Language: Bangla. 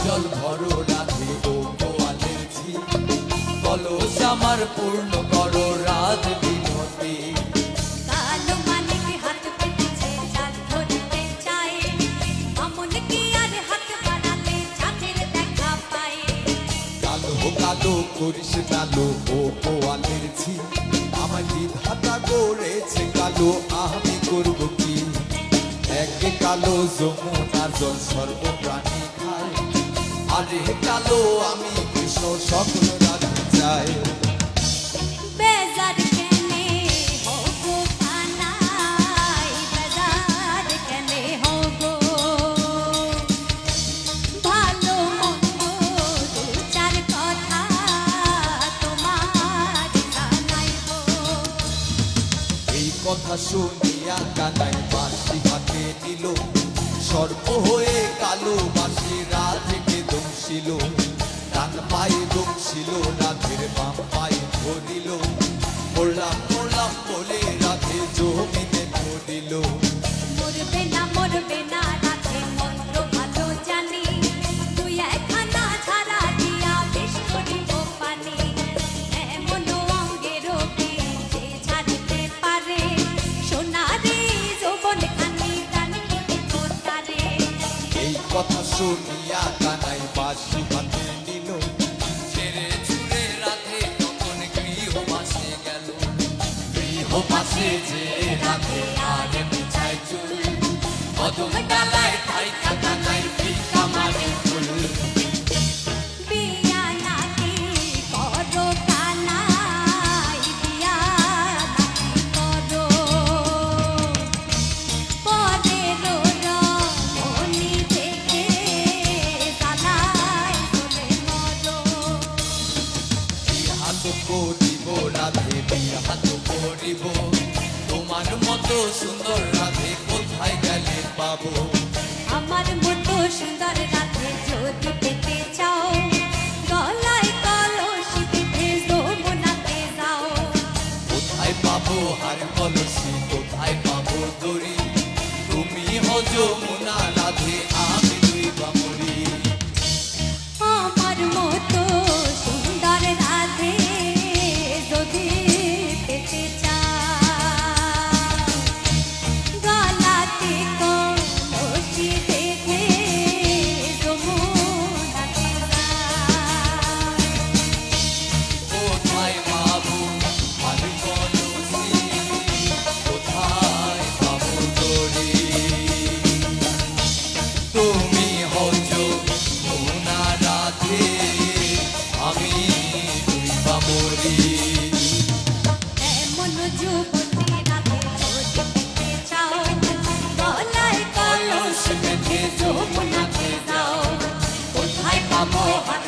জল ভরো রাধে ও গোয়ালের ঝি, কলস আমার পূর্ণ করো রাত বিনতি। কালো মানিক হাত পেতেছে চাঁদ ধরতে চায়, মামুন কি আর হাত বাড়ালে চাঁদের দেখা পায়। কালো কালো করিস কালো ও গোয়ালের ঝি, আমার বিধাতা করেছে কালো, আমি করব কি? একে কালো যমুনার জল সর্বপ্রাণী খায়, আরে কালো আমি কৃষ্ণ সকল রাধে চাই। বেজার কেনে হো গো কানাই, বেজার কেনে হো গো, ভালো মন্দ দু চার কথা তোমার জানাইব। এই কথা শুনিয়া কানাই বাঁশি হাতে নিল, সর্প হয়ে কালো বাঁশি রাধেকে দংশিল। ডান পায়ে দংশিল রাধের বাম পায়ে ধরিল, পড়লাম পড়লাম বলে রাধে জমিনে পড়িল। মরবে না রাধে মন্ত্র ভালো জানি, তুই একখানা ছাড়া দিয়া বেশ করিব পানি। এমন অঙ্গের যে ছাড়িতে পারে, সোনারে যৌবন খানি দান করিব তারে। এই কথা শুনিয়া কানাই বাঁশি হাতে নিল, ছেড়ে ছুড়ে রাধে তখন গৃহবাসে গেল। গৃহবাসে যে রাধে আর বিছায় চুল, কদম ডালায় ঠাইকা কানাই ভিক্ষা মারে ফুল। বিয়া নাকি করো কানাই, বিয়া নাকি করো, পরের রমণী দেখে জ্বালায় জ্বলে মরো। বিহাত করিব রাধে বিহাত করিব, তোমার মতো সুন্দর রাধে কোথায় গেলে পাবো? আমার মতো সুন্দর রাধে যদি পেতে চাও, গলায় কলসি বেঁধে যমুনাতে যাও। কোথায় পাবো হার কলসি, কোথায় পাবো দড়ি? তুমি হো যমুনা রাধে, আমি দুই বামরি। আমার মতো সুন্দর রাধে যদি পেতে চাও, গলাতে কলসি বেঁধে যমুনাতে যাও। কোথায় পাবো হার কলসি, কোথায় পাবো দড়ি? তুমি হো যমুনা রাধে, আমি দুই বামরি। এমন যুবতী রাধে যদি পেতে চাও, গলায় কলস বেঁধে যমুনাতে যাও। কোথায় পাবো হার